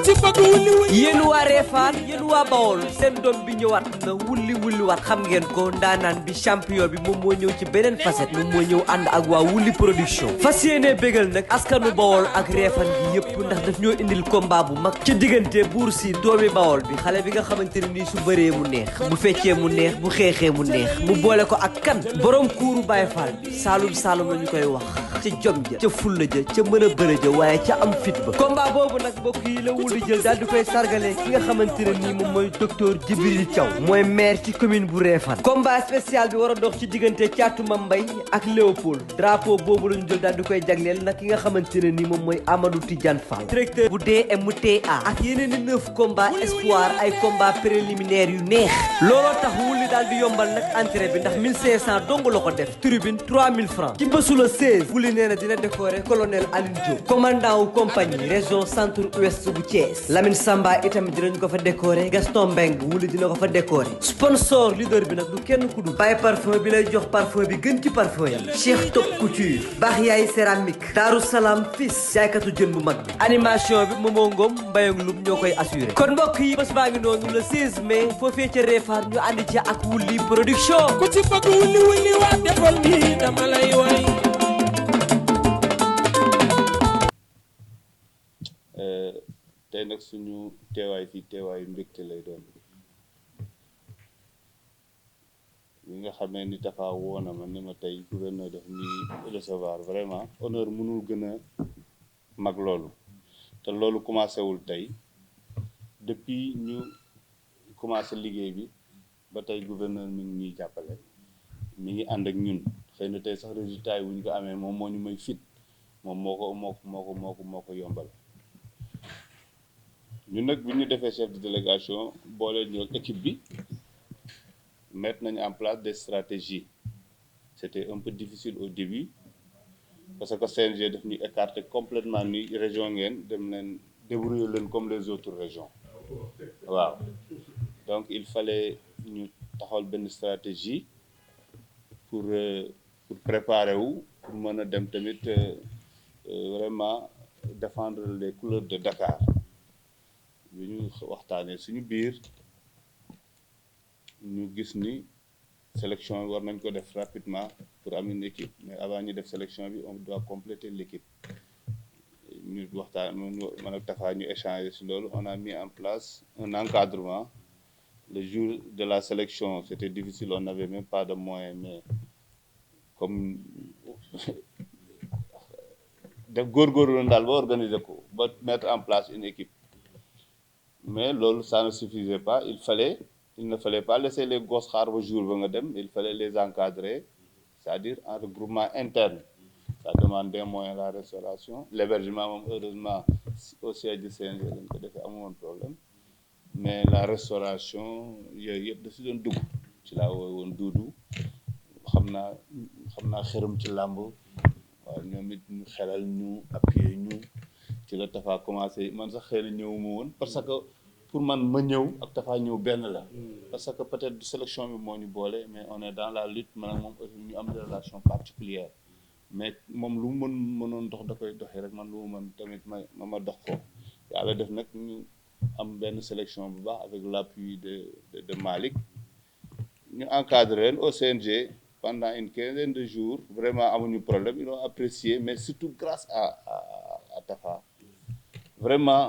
ci bëgg wulli wulli yéen waa Réfane yéen waa Bawol seen doom bi ñëwaat na wulli waat xam ngeen ko ndaanaan bi champion bi moom moo ñëw ci beneen facette moom moo ñëw ànd ak waa wulli production fas yéene bégal nag askanu Bawol ak Réfane gi yëpp ndax daf ñoo indil combat bu mag ci diggante Bour Sine doomi Bawol bi xale bi nga xamante ne nii su bëree mu neex bu feccee mu neex bu xeexee mu neex mu boole ko ak kan borom kuuru Baye Fall bi saalum saalum la ñu koy wax ca jom ja ca fulla ja ca mën a bëre ja waaye ca am fit ba combat boobu nag mbokk yi la wuli jël daal di koy sargale ki nga xamante ne nii moom mooy docteur Djibril Thiaw mooy maire ci commune bu Réfane combat spécial bi war a dox ci diggante Thiatou Mambay ak Léopold drapeau boobu la ñu jël daal di koy jagleel nag ki nga xamante ne nii moom mooy Amadou Tidiane Fall directeur bu DMTA ak yeneen i 9 combat espoir ay combat préliminaire yu neex looloo tax wuli daal di yombal nag entrée bi ndax 1500 dong la ko def tribune 3000 francs ci bésu la 16 wuli nee na dina décorer colonel Aline Diop commandant wu compagnie région centre ouest bu Thiès Lamine Samba itam dinañ ko fa décorer Gaston Mbengue wuli dina ko fa décorer sponsor leader bi nag du kenn ku dul Baye Parfum bi lay jox parfum bi gën ci parfum yi Cheikh Top Couture baax yaay céramique Darou Salam Fils jaaykatu jën bu mag bi animation bi Momo Ngom Mbayang Loum ñoo koy assuré kon mbokk yi bés baa ngi noonu le 16 mai foofee ca Réfane ñu ànd ci ak wuli production ku ci bëgg wulli wulli waa defal nii dama lay way tey nag suñu teewaay fii teewaayu mbégte lay doon li nga xamee ni dafa woona ma ni ma tey gouverneur daf ñuy recevoir vraiment honneur mënul gën a mag loolu te loolu commencé wul tey depuis ñu commencé liggéey bi ba tey gouverneur mi ngi ñuy jàppale mi ngi ànd ak ñun xëy na tey sax résultat yi bu ñu ko amee moom moo ñu may fit moom moo ko yombal ñun nag bi ñu defee chef de délégation boole ñu ak équipe bi mettre nañu en place des stratégies c'était un peu difficile au début parce que CNG daf ñuy écarter complètement ni région ngeen dem leen débrouiller leen comme les autres régions waaw donc il fallait ñu taxawal benn stratégie pour préparer wu pour mën a dem tamit vraiment défendre les couleurs de Dakar bi ñu waxtaanee suñu biir ñu gis ni sélection war nañ ko def rapidement pour am une équipe mais avant ñu def sélection bi on doit compléter l'équipe ñu waxtaan man ak Tafa ñu échanger ci loolu on a mis en place un encadrement le jour de la sélection c'était difficile on n'avait même pas de moyens mais comme def góorgóorlu daal ba organiser ko ba mettre en place une équipe mais loolu ça ne suffisait pas il ne fallait pas laisser les gosses xaar ba jour ba nga dem il fallait les encadrer c'est-à-dire en regroupement interne ça demande des moyens la restauration l'hébergement moom heureusement au siège du CNG lañ ko defee amoon problème mais la restauration yooyu yëpp da si doon dugg ci laa wooy woon duudu xam naa xërëm ci làmb waaw ñoom it ñu xelal ñu appuyer ñu ci la Tafa commencé man sax xëy na ñëwuma woon parce que pour man ma ñëw ak Tafa ñëw benn la parce que peut-être sélection bi moo ñu boole mais on est dans la lutte man ak moom aussi ñu am des relations particulières mais moom lu mu mënoon dox da koy doxee rek man lu mu mën tamit ma dox ko yàlla def nag ñu am benn sélection bu baax avec l'appui de Malick ñu encadré leen au CNG pendant une quinzaine de jours vraiment amuñu problème ils ont apprécié mais surtout grâce à Tafa vraiment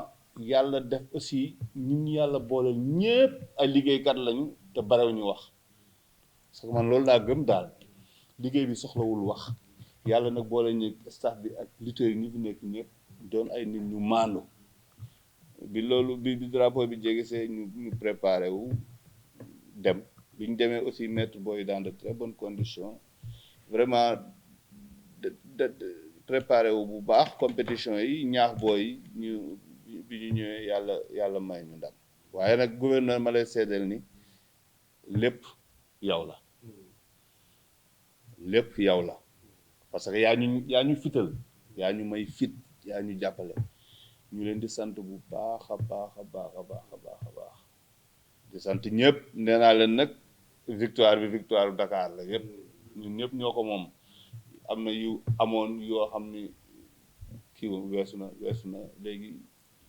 yàlla def aussi ñun yàlla booleel ñëpp ay liggéeykat lañu te barewuñu wax parce que man loolu laa gëm daal liggéey bi soxlawul wax yàlla nag boole ñu staff bi ak lutteurs yi ñu fi nekk ñëpp doon ay nit ñu maandu bi loolu bi drapeau bi jege see ñu préparé wu dem bi ñu demee aussi mettre booy dans de très bonnes conditions vraiment de préparé wu bu baax compétition yi ñaax booy ñu bi ñu ñëwee yàlla may ñu ndam waaye nag gouverneur ma lay seedeel ni lépp yow la parce que yaa ñu fital yaa ñu may fit yaa ñu jàppale ñu leen di sant bu baax a baax di sant ñëpp nee naa leen nag victoire Dakar la yëpp ñun ñëpp ñoo ko moom am na yu amoon yoo xam ni kii weesu na léegi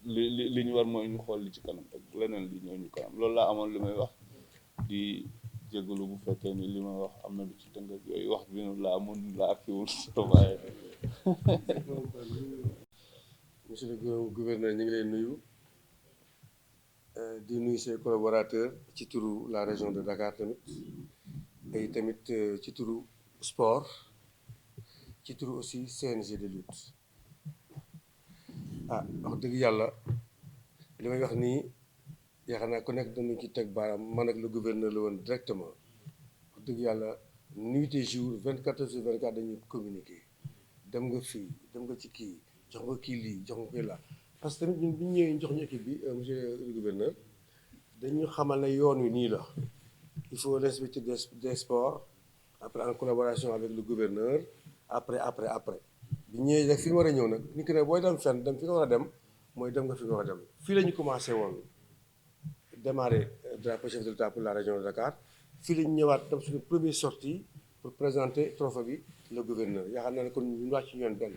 li ñu war mooy ñu xool li ci kanam rek leneen li ñëw ñu kanam loolu laa amoon li may wax di jégalu bu fekkee ni li may wax am na lu ci tënk ak yooyu wax bi laa amoon laa akkiwul waaye. Monsieur le gouverneur ñu ngi lay nuyu di nuyu ses collaborateurs ci turu la région de Dakar tamit et tamit ci turu sport ci turu aussi CNG de lutte wax dëgg yàlla li may wax nii yaakaar naa ku nekk dañu ci teg baaraam man ak le gouverneur la woon directement wax dëgg yàlla nuit et jour 24 heures sur 24 dañuy communiquer dem nga fii dem nga ci kii jox nga kii lii jox nga kii la parce que tamit ñun bi ñu ñëwee jox ñu équipe bi monsieur le gouverneur dañu xamal ne yoon wi nii la il faut respecter des sports après en collaboration avec le gouverneur après bi ñëwee nag fi nga war a ñëw nag ni ki ne booy dem fenn dem fi nga war a dem mooy dem nga fi nga war a dem fii la ñu commencé woon démarrer drapeau chef de l'État pour la région de Dakar fii la ñu ñëwaat dem suñu première sortie pour présenter trophée bi le gouverneur yaakaar naa ne kon ñu wàcc yoon benn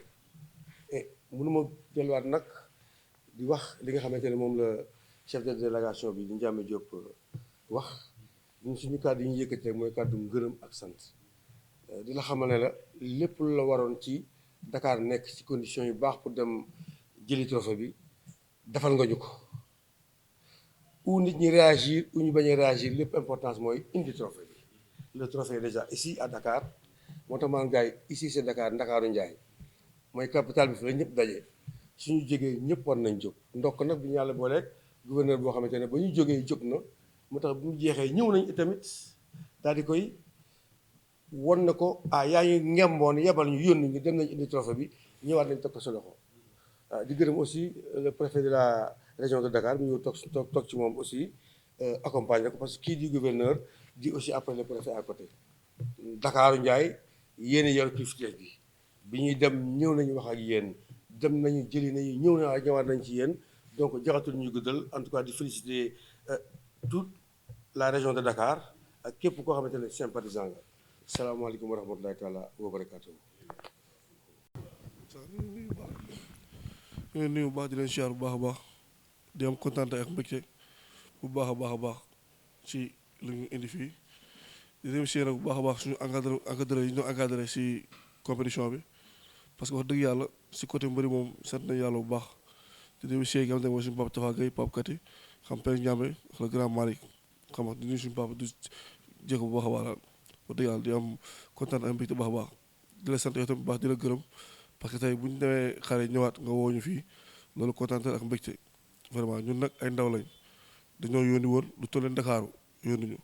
et mënuma delluwaat nag di wax li nga xamante ne moom la chef de délégation bi di Ndiame Diop wax ñun suñu kàddu yi ñu yëkkati rek mooy kàddu ngërëm ak sant di la xamal ne la lépp lu la waroon ci Dakar nekk ci conditions yu baax pour dem jëli trophée bi defal nga ñu ko ou nit ñi réagir ou ñu bañ a réagir lépp importance mooy indi trophée bi le trophée est déjà ici à Dakar moo tax maan gars yi ici c'est Dakar Ndakaaru Njaay mooy capital bi fi la ñëpp daje suñu jógee ñëpp war nañ jóg ndokk nag bi ñu yàlla booleeg gouverneur boo xamante ne ba ñu jógee jóg na moo tax bu ñu jeexee ñëw nañ tamit daal di koy won na ko yaa ngi ngemboon yebal ñu yónni ñu dem nañ indi trophée bi ñëwaat nañ teg ko sa loxo di gërëm aussi le préfet de la région de Dakar mu ñëw toog ci moom aussi accompagner ko parce que kii di gouverneur di aussi après le préfet à côté Ndakaaru Njaay yéen yor kilifteef bi ñuy dem ñëw nañu wax ak yéen dem nañu jëli nañu ñëwaat nañ ci yéen donc jaxatul ñu guddal en tout cas di féliciter toute la région de Dakar ak képp koo xamante ne sympathisant nga salaamaaleykum wa rahmatulahi taala wa barakaatu. ñu ngi nuyu bu baax di leen siyaar bu baax a baax di am kontaan ak mbégte bu baax a baax ci li ñu indi fii di remercier nag bu baax a baax suñu encadré yi ñu doon encadré si compétition bi parce que wax dëgg yàlla si côté mbëri moom sant nañu yàlla bu baax di remercier yi nga xam ne mooy suñu papa Tafa Gueye Pape Kati xam Père Ndiambe le grand Malick xam nga di nuyu suñu papa du jéego bu baax a baax daal wax dëgg yàlla di am kontaan ak mbégte bu baax a baax di la sant yow tamit bu baax di la gërëm parce que tey bu ñu demee xare ñëwaat nga woo ñu fii loolu kontaan ak mbégte vraiment ñun nag ay ndaw lañ dañoo yónni woon lu toll leen Dakar yónni ñu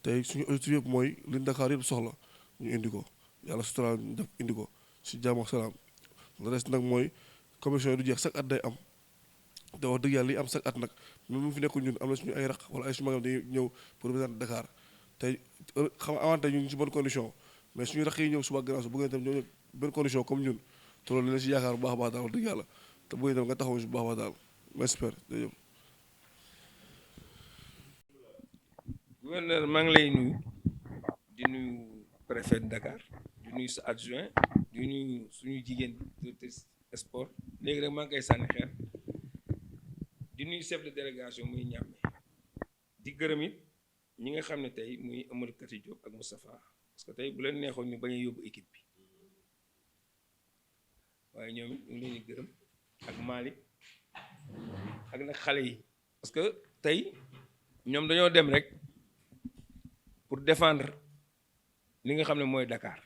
tey suñu objectif yëpp mooy li Dakar yëpp soxla ñu indi ko yàlla suturaal ñu def indi ko si jàmm ak salaam le reste nag mooy commission yi du jeex chaque at day am te wax dëgg yàlla li am chaque at nag même mu fi nekkul ñun am na suñu ay raq wala ay suñu magam dañuy ñëw pour représenter Dakar tey xam avante ñu ngi si bonne condition mais suñu raq yi ñëw suba gannaaw su bëggee tam ñëw bonne condition comme ñun te loolu dina si yaakaar bu baax a baax daal wax dëgg yàlla te bëggee tam nga taxaw si bu baax a baax daal j'espère jërëjëf. gouverneur maa ngi lay nuyu di nuyu préfet de Dakar di nuyu sa adjoint di nuyu suñu jigéen directrice sport léegi rek maa ngi koy sànni xeer di nuyu chef de délégation muy ñàmme di gërëm it ñi nga xam ne tey muy Amadou Kati Diop ak Moustapha parce que tey bu leen neexoon ñu bañ a yóbbu équipe bi waaye ñoom it ñu ngi leen di gërëm ak Malick ak nag xale yi parce que tey ñoom dañoo dem rek pour défendre li nga xam ne mooy Dakar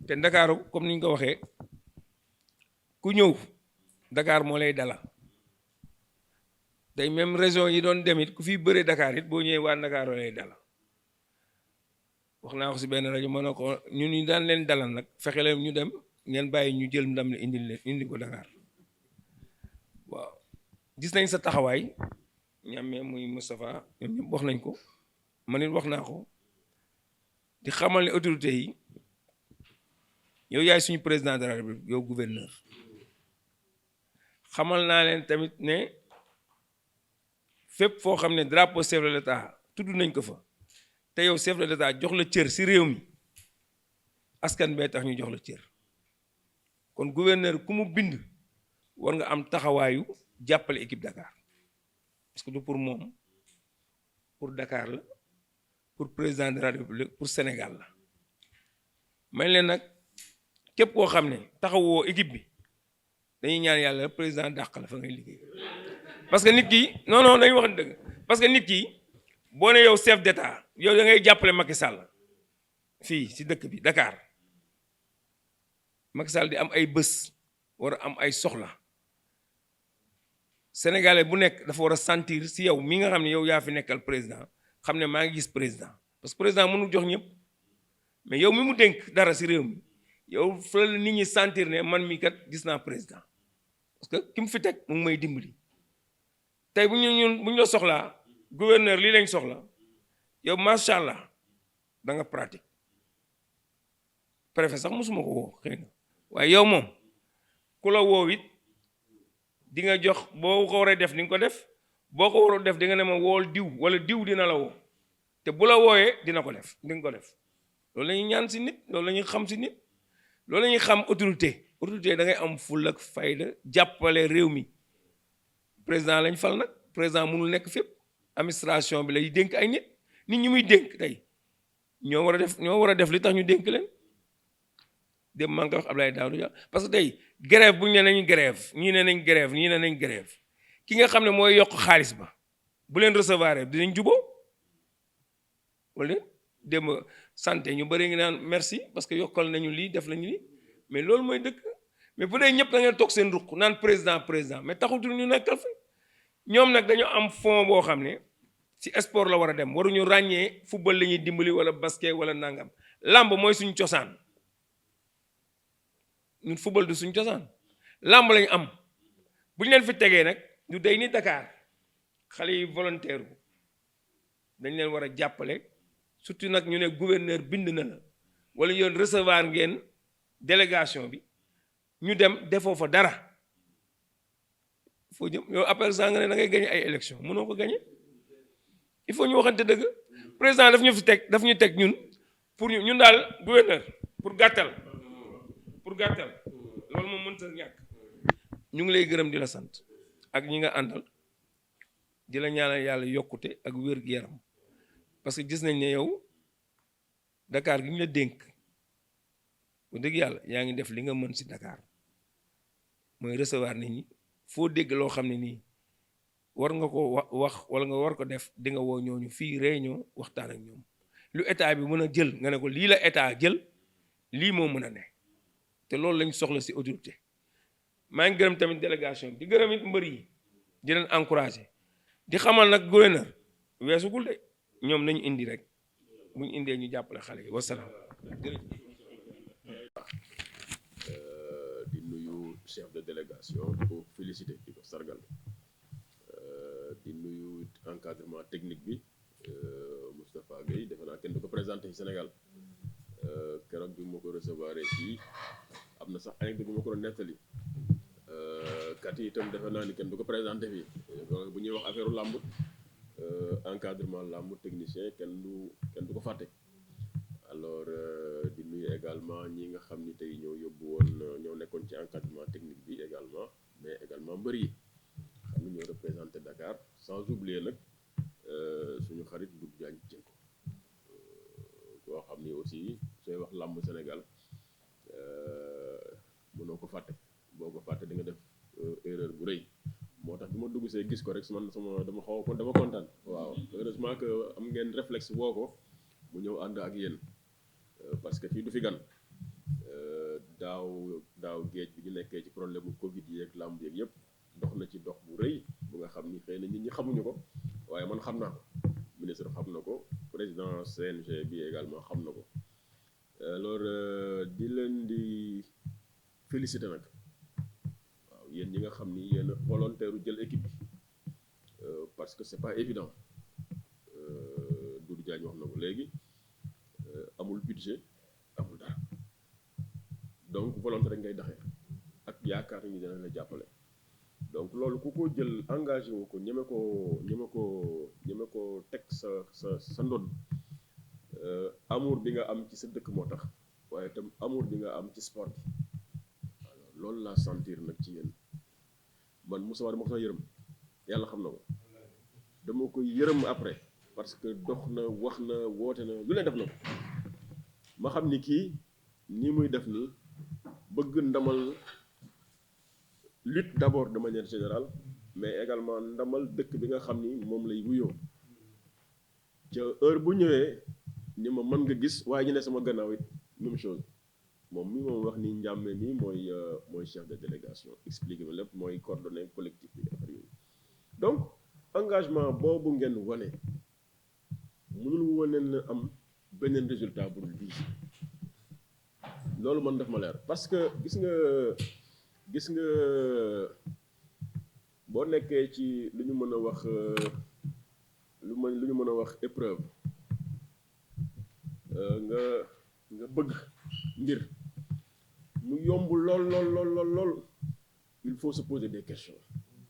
te Ndakaaru comme ni ñu ko waxee ku ñëw Dakar moo lay dalal tey même région yi doon dem it ku fi bëree Dakar it boo ñëwee waa Dakar lay dalal wax naa ko si benn rajo mën na ko ñun ñu daan leen dalal nag fexe leen ñu dem ngeen bàyyi ñu jël ndam li indi ko Dakar waaw gis nañ sa taxawaay ñàmmee muy Moustapha ñoom ñëpp wax nañ ko man it wax naa ko di xamal ne autorité yi yow yaay suñu président de la République yow gouverneur xamal naa leen tamit ne fépp foo xam ne drapeau chef de l'État tudd nañ ko fa te yow chef de l'État jox la cër si réew mi askan bee tax ñu jox la cër kon gouverneur ku mu bind war nga am taxawaayu jàppale équipe Dakar parce que du pour moom pour Dakar la pour président de la République pour Sénégal la may leen nag képp koo xam ne taxawoo équipe bi dañuy ñaan yàlla président dàq la fa ngay liggéey parce que nit ki non dañuy wax dëgg parce que nit ki boo ne yow chef d'état yow da ngay jàppale Macky Sall fii si dëkk bi Dakar Macky Sall di am ay bés war a am ay soxla sénégalais bu nekk dafa war a sentir si yow mi nga xam ne yow yaa fi nekkal président xam ne maa ngi gis président parce que président mënul jox ñëpp mais yow mi mu dénk dara si réew mi yow fa la nit ñi sentir ne man mi kat gis naa président parce que ki mu fi teg mu ngi may dimbali tey bu ñu la soxlaa gouverneur lii lañ soxla yow macha allah da nga pratique préfet sax mosuma ko woo xëy na waaye yow moom ku la woo it di nga jox boo ko waree def di nga ko def boo ko warul def di nga ne ma wool diw wala diw dina la woo te bu la wooyee dina ko def di nga ko def loolu la ñuy ñaan si nit loolu la ñuy xam si nit loolu la ñuy xam autorité da ngay am ful ak fayda jàppale réew mi président lañ fal nag président mënul nekk fépp administration bi lay dénk ay nit ñi muy dénk tey ñoo war a def li tax ñu dénk leen dem maa ngi koy wax Abdoulaye Daouda Diallo parce que tey grève bu ñu ne nañ grève ñii ne nañ grève ñii ne nañ grève ki nga xam ne mooy yokk xaalis ba bu leen recevoir dinañ juboo wala dem santé ñu bëri ngi naan merci parce que yokkal nañu lii def nañu lii mais loolu mooy dëkk mais bu dee ñëpp da ngeen toog seen ruq naan président mais taxutul ñu nekkal fi ñoom nag dañoo am fond boo xam ne ci sport la war a dem waruñu ràññee football la ñuy dimbali wala basket wala nangam làmb mooy suñu cosaan ñun football du suñu cosaan làmb lañu am bu ñu leen fi tegee nag du day ni Dakar xale yi volontaire dañ leen war a jàppale surtout nag ñu ne gouverneur bind na la wala yoon recevoir ngeen délégation bi ñu dem defoo fa dara foo jëm yow après ça nga ne da ngay gagné ay élection mënoo ko gagné il faut ñu waxante dëgg président daf ñu teg ñun pour ñun daal gouverneur pour gàttal loolu moom mënta ñàkk ñu ngi lay gërëm di la sant ak ñi nga àndal di la ñaanal yàlla yokkute ak wér-gu-yaram parce que gis nañ ne yow Dakar gi ñu la dénk bu dëgg yàlla yaa ngi def li nga mën si Dakar mooy recevoir nit ñi foo dégg loo xam ne nii war nga ko wax wala nga war ko def di nga woo ñooñu fii réunion waxtaan ak ñoom lu état bi mën a jël nga ne ko lii la état jël lii moo mën a ne te loolu lañ soxla si autorité maa ngi gërëm tamit délégation bi di gërëm it mbër yi di leen encouragé di xamal nag gouverneur weesugul de ñoom nañu indi rek bu ñu indee ñu jàppale xale yi wasalaam. di nuyu chef de délégation di ko félicité di ko sargal di nuyu encadrement technique bi Moustapha Gueye defe naa kenn du ko présenté ci Sénégal keroog bi ma ko recevoir fii am na sax anecdote bi ma ko doon nettali kat yi itam defe naa ni kenn du ko présenté fii bu ñuy wax affaire làmb encadrement làmb technicien kenn du ko fàtte alors di nuyu également ñi nga xam ni tey ñoo yóbbu woon ñoo nekkoon ci encadrement technique bi également mais également mbër yi xam ni ñoo représenté Dakar sans oublier nag suñu xarit Doudou Diagne Diécko koo xam ni aussi sooy wax làmb Sénégal mënoo ko fàtte boo ko fàtte di nga def erreur bu rëy moo tax bi ma dugg see gis ko rek dama kontaan waaw heureusement que am ngeen réflexe woo ko mu ñëw ànd ak yéen parce que fii du fi gan daaw géej bi ñu nekkee ci problème mu Covid yeeg làmb yeeg yëpp dox na ci dox bu rëy bu nga xam ni xëy na nit ñi xamuñu ko waaye man xam naa ko ministre xam na ko président CNG bi également xam na ko alors di leen di féliciter nag waaw yéen ñi nga xam ni yéen volontaire jël équipe bi parce que c'est pas évident Doudou Diagne wax na ko léegi amul budget amul dara donc volontaire rek ngay doxee ak yaakaar ni dina la jàppale donc loolu ku ko jël engagé wu ko ñeme ko teg sa ndodd amour bi nga am ci sa dëkk moo tax waaye itam amour bi nga am ci sport bi alors loolu laa sentir nag ci yéen man Moussa dama ko sax yërëm yàlla xam na ko dama ko yërëm après parce que dox na wax na woote na lu ne def na ko ma xam ni kii nii muy def nii bëgg ndamal lutte d'abord de manière générale mais également ndamal dëkk bi nga xam ni moom lay wuyoo ca heure bu ñëwee ni ma mën nga gis waaye ñu ne sama gannaaw it même chose moom mi moom wax ni njàmme mi mooy chef de délégation expliqué ma lépp mooy coordonné collectif bi affaire yooyu donc engagement boobu ngeen wane mënul wane na am beneen résultat bu dul bii loolu man daf ma leer parce que gis nga boo nekkee ci lu ñu mën a wax lu ñu mën a wax épreuve nga bëgg mbir mu yomb lool il faut se poser des questions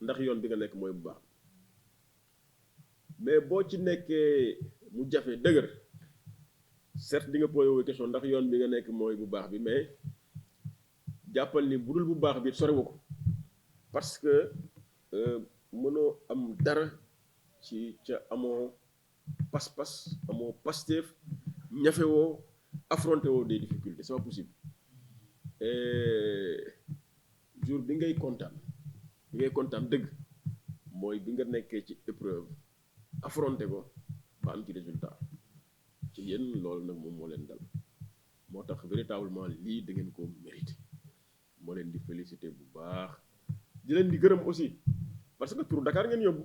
ndax yoon bi nga nekk mooy bu baax mais boo ci nekkee mu jafe dëgër certes di nga posé wu question ndax yoon bi nga nekk mooy bu baax bi mais jàppal ni bu dul bu baax bi soriwu ko parce que mënoo am dara ci ca amoo pas-pas amoo pasteef ñafewoo affronté woo des difficultés c'est pas possible et jour bi ngay kontaan dëgg mooy bi nga nekkee ci épreuve affronté ko ba am ci résultat ci yéen loolu nag moom moo leen dal moo tax véritablement lii da ngeen ko mérité moo leen di félicité bu baax di leen di gërëm aussi parce que turu Dakar ngeen yóbbu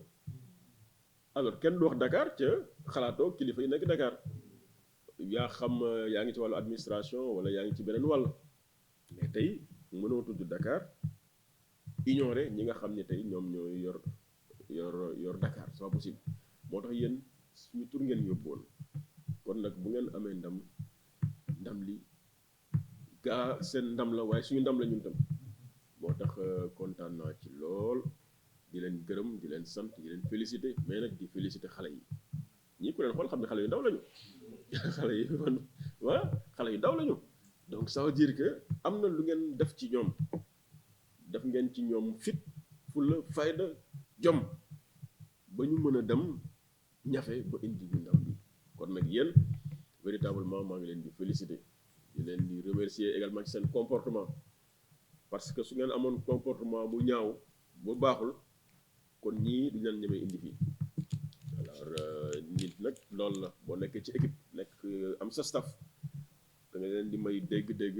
alors kenn du wax Dakar ca xalaatoo kilifa yi nekk Dakar yaa xam yaa ngi ci wàllu administration wala yaa ngi ci beneen wàll mais tey mënoo tudd Dakar ignoré ñi nga xam ne tey ñoom ñooy yor Dakar c'est pas possible moo tax yéen suñu tur ngeen yóbbuwoon kon nag bu ngeen amee ndam li gaa seen ndam la waaye suñu ndam la ñun tam moo tax kontaan naa ci lool di leen gërëm di leen sant di leen félicité mais nag di félicité xale yi ñii ku leen xool xam ne xale yu ndaw lañu xale yi man waa xale yu ndaw lañu donc ça veut dire que am na lu ngeen def ci ñoom def ngeen ci ñoom fit fulla fayda jom ba ñu mën a dem ñafe ba indi ñu ndam bi kon nag yéen véritablement maa ngi leen di féliciter di leen di remercier également ci seen comportement parce que su ngeen amoon comportement bu ñaaw bu baaxul kon ñii duñ leen ñemee indi fii alors nit nag loolu la boo nekkee ci équipe nekk am sa staff da nga leen di may dégg-dégg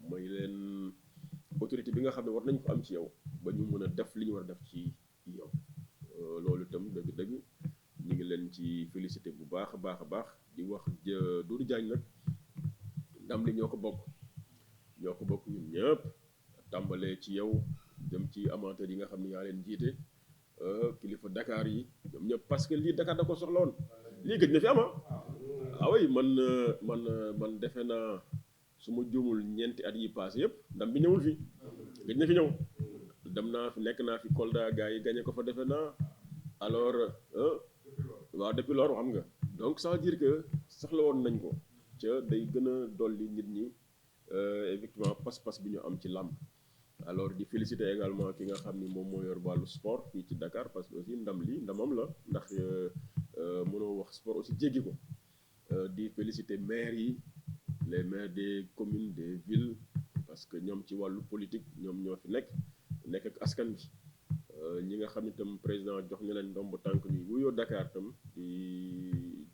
may leen autorité bi nga xam ne war nañ ko am ci yow ba ñu mën a def li ñu war a def ci yow loolu itam dëgg-dëgg ñu ngi leen ci félicité bu baax a baax di wax Doudou Diagne nag ndam li ñoo ko bokk ñun ñëpp tàmbalee ci yow dem ci amateur yi nga xam ne yaa leen jiite kilifa Dakar yi ñoom ñëpp parce que lii Dakar da ko soxla woon lii gëj na fi am ah oui man defe naa su ma juumul ñeenti at yi passé yëpp ndam bi ñëwul fi gëj na fi ñëw dem naa fi nekk naa fi Kolda gars yi gagné ko fa defe naa alors waaw depuis loolu xam nga donc ça veut dire que soxla woon nañ ko ca day gën a dolli nit ñi effectivement pas-pas bi ñu am ci làmb alors di féliciter également ki nga xam ni moom moo yor wàllu sport fii ci Dakar parce que aussi ndam li ndamam la ndax mënoo wax sport aussi jéggi ko di féliciter maires yi les maires des communes des villes parce que ñoom ci wàllu politique ñoom ñoo fi nekk ak askan bi ñi nga xam ne itam président jox ñu leen ndomb tànk ñuy wuyoo Dakar itam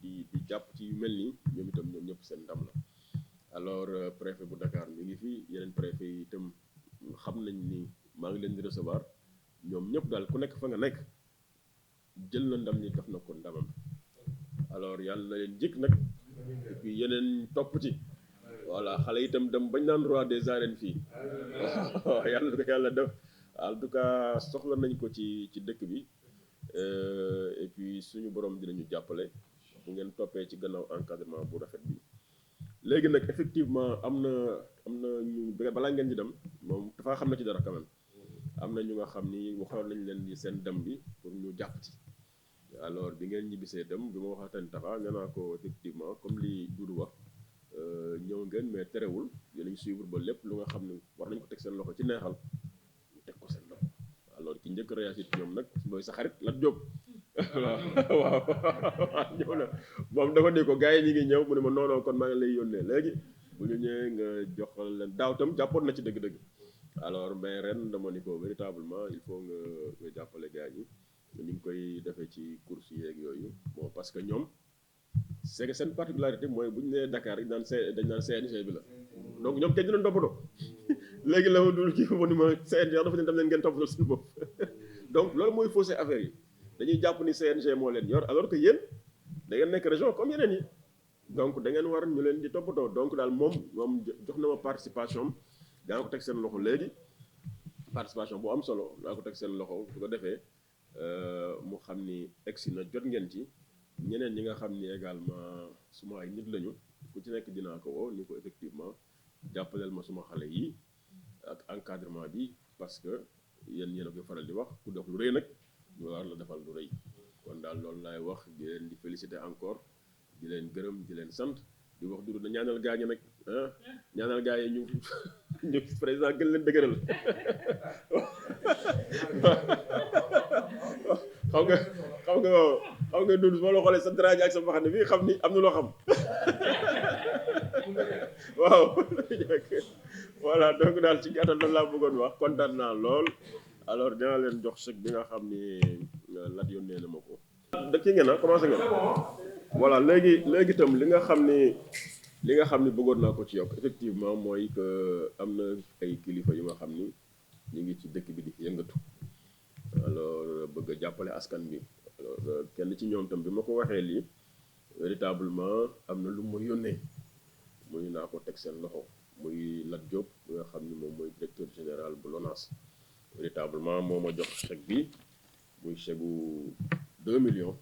di jàpp ci yu mel nii ñoom itam ñoom ñëpp seen ndam la alors préfet bu Dakar mi ngi fi yeneen préfet yi itam xam nañ ni maa ngi leen di recevoir ñoom ñëpp daal ku nekk fa nga nekk jël na ndam ni def na ko ndamam alors yàlla na leen jëkk nag et puis yeneen topp ci voilà xale itam dem bañ naan roi des arènes fii waaw yàlla na ko yàlla def en tout cas soxla nañ ko ci dëkk bi et puis suñu borom dinañu jàppale bu ngeen toppee ci gannaaw encadrement bu rafet bi léegi nag effectivement am na ñu balaa ngeen di dem moom dafa xam na ci dara quand même am na ñu nga xam ni waxoon nañ leen ni seen dem bi pour ñu jàpp ci alors bi ngeen ñibbisee dem bi ma waxaatan taxa nee naa ko effectivement comme li Doudou wax ñëw ngeen mais terewul dinañ suivre ba lépp lu nga xam ne war nañ ko teg seen loxo ci neexal ñu teg ko seen loxo alors ki njëkk réagir ci ñoom nag mooy sa xarit Lat Diop waaw ñëw na moom dafa ne ko gars yi ñi ngi ñëw mu ne ma non kon maa ngi lay yónnee léegi bu ñu ñëwee nga jox leen daaw tam jàppoon na ci dëgg-dëgg alors mais ren dama ni ko véritablement il faut nga jàppale gars yi ñu ngi koy defee ci course yeeg yooyu bon parce que ñoom c'est que seen particularité mooy bu ñu nee Dakar dañ naan CNG bi la donc ñoom kenn du leen toppatoo léegi la ma dul kii ma ni ma CNG dafa ne dem leen ngeen toppatoo suñu bopp donc loolu mooy faussé affaire yi dañuy jàpp ni CNG moo leen yor alors que yéen da ngeen nekk région comme yeneen yi donc da ngeen war ñu leen di toppatoo donc daal moom jox na ma participation daa ko teg seen loxo léegi participation bu am solo daa ko teg seen loxo bu ko defee mu xam ni egsi na jot ngeen ci ñeneen ñi nga xam ni également suma ay nit lañu ku ci nekk dinaa ko woo ni ko effectivement jàppaleel ma suma xale yi ak encadrement bi parce que yéen a koy faral di wax ku def lu rëy nag ñu war la defal lu rëy kon daal loolu laay wax di leen di féliciter encore di leen gërëm di leen sant di wax duru na ñaanal gaa ñi nag ñaanal gaa yi ñu président gën leen dëgëral xam nga dund moo la xoolee sa draaj ak sa mbaxane bi xam ni am na loo xam waaw voilà donc daal ci gàttal loolu laa bëggoon wax kontaan naa lool alors dina leen jox chèque bi nga xam ni Lat yónnee na ma ko da kii ngeen commencé ngeen voilà léegi itam li nga xam ni bëggoon naa ko ci yokk effectivement mooy que am na ay kilifa yu nga xam ni ñu ngi ci dëkk bi di yëngatu alors bëgg a jàppale askan bi alors kenn ci ñoom tam bi ma ko waxee lii véritablement am na lu ma yónnee muy naa ko teg seen loxo muy Lat Diop bi nga xam ni moom mooy directeur général bu LONASE véritablement moo ma jox chèque bi muy chèque bu 2 millions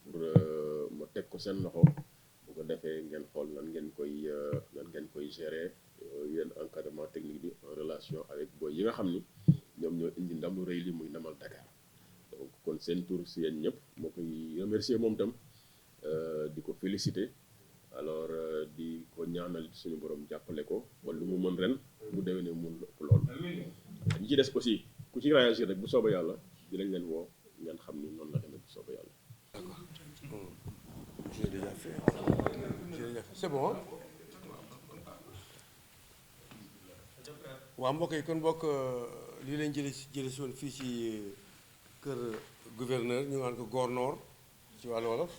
pour ma teg ko seen loxo bu ko defee ngeen xool nan ngeen koy gérer yéen encadrement technique bi en relation avec boy yi nga xam ni ñoom ñoo indi ndam lu rëy li muy ndamal Dakar donc kon seen tour si yéen ñëpp moo koy remercier moom tam di ko féliciter alors di ko ñaanal suñu borom jàppale ko wala lu mu mën ren mu déwénee mun ëpp lool ñi ci des aussi ku ci réagir rek bu soobee yàlla dinañ leen woo ngeen xam ni noonu la demee bu soobee yàlla. J'ai déjà fait. C'est bon. waaw mbokk yi kon mbokk lii lañ jële si woon fii ci kër gouverneur ñu naan ko Gornor ci wàllu wolof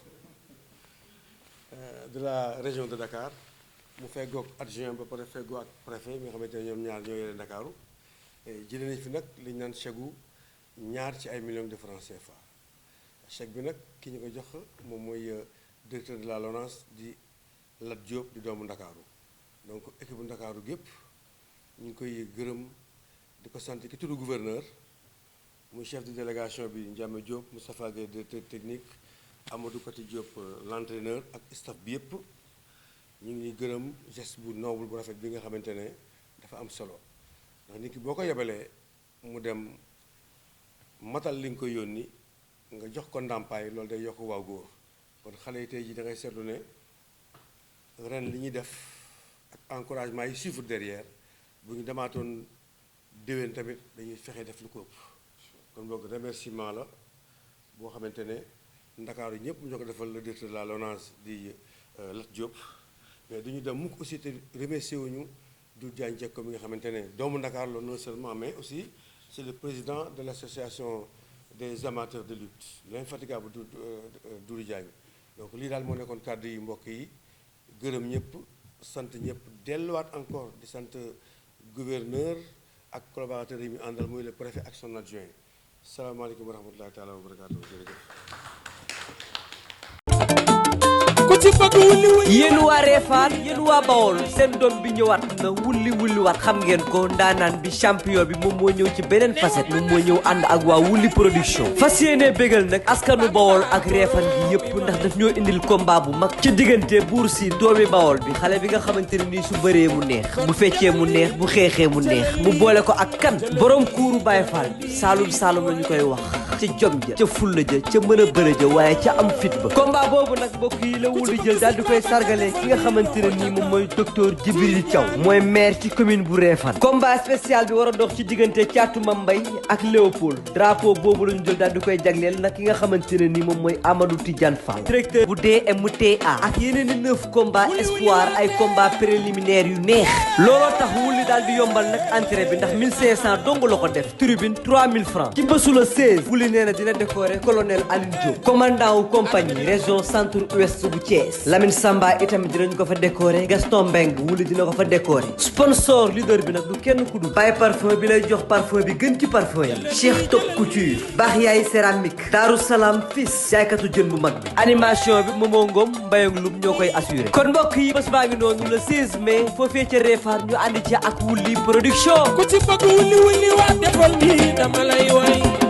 de la région de Dakar mu feggoog adjoint ba pare feggoo ak préfet mi nga xamante ne ñoom ñaar ñoo yore Ndakaaru jële nañ fi nag li ñu naan chèque gu ñaar ci ay millions de francs CFA chèque bi nag ki ñu ko jox moom mooy directeur de la LONASE di Lat Diop di doomu Ndakaaru donc équipe bu Ndakaaru gépp ñu ngi koy gërëm di ko sant ki tudd gouverneur muy chef de délégation bi Ndiame Diop Moustapha Gueye directeur technique Amadou Kati Diop l'entraîneur ak staff bi yëpp ñu ngi gërëm geste bu noble bu rafet bi nga xamante ne dafa am solo ndax nit ki boo ko yebalee mu dem matal li nga koy yónni nga jox ko ndàmpaay loolu day yokk waaw góor kon xale yi tey ji da ngay seetlu ne ren li ñuy def ak encouragement yi suivre derrière bu ñu demaatoon déwén tamit dañuy fexe def lu ko ëpp kon boog remerciement la boo xamante ne Ndakaaru yi ñëpp ñoo ko defal le directeur de la LONASE di Lat Diop mais duñu dem mukk aussi te remercier wuñu du Diagne Diecko mi nga xamante ne doomu Ndakaar la non seulement mais aussi c'est le président de l'association des amateurs de lutte l'infatigable Doudou Diagne donc lii daal moo nekkoon kàddu yi mbokk yi gërëm ñëpp sant ñëpp delluwaat encore di sant gouverneur ak collaborateur yi mu àndal muy le préfet ak son adjoint salaamaaleykum wa rahmatullahi taala wa barakatuh jërëjëf yéen waa Réfane yéen waa Bawol seen doom bi ñëwaat na wulli waat xam ngeen ko ndaanaan bi champion bi moom moo ñëw ci beneen facette moom moo ñëw ànd ak waa wulli production fas yéene bégal nag askanu Bawol ak Réfane gi yëpp ndax daf ñoo indil combat bu mag ci diggante Buur Si doomi Bawol bi xale bi nga xamante ne nii su bëree mu neex bu feccee mu neex bu xeexee mu neex mu boole ko ak kan borom kuuru Baye Fall bi saalum la ñu koy wax ca jom ja ca fulla ja ca mën a bëre ja waaye ca am fit ba combat boobu nag mbokk yi la di jël daal di koy sargale ki nga xamante ne nii moom mooy docteur Djibril Thiaw mooy maire ci commune bu Réfane combat spécial bi war a dox ci diggante Thiatou Mambay ak Léopold drapeau boobu lañu jël daal di koy jagleel nag ki nga xamante ne nii moom mooy Amadou Tidiane Fall directeur bu DMTA ak yeneen i 9 combat espoir ay combat préliminaire yu neex looloo tax wulli daal di yombal nag entrée bi ndax 1500 dong la ko def tribune 3000 francs ci bésu la 16 wulli nee na dina décorer colonel Aline Diop commandant wu compagnie région centre ouest bu Thiès Lamine Samba itam dinañ ko fa décorer Gaston Mbengue wulli dina ko fa décorer sponsor leader bi nag du kenn ku dul Baye Parfum bi lay jox parfum bi gën ci parfum yi Cheikh Top Couture baax yaay céramique Darou Salam Fils jaaykatu jën bu mag bi animation bi Momo Ngom Mbayang Loum ñoo koy assuré kon mbokk yi bés baa ngi noonu le 16 mai foofee ca Réfane ñu ànd ci ak Wouly production ku ci bëgg wuli waa defal nii dama lay woy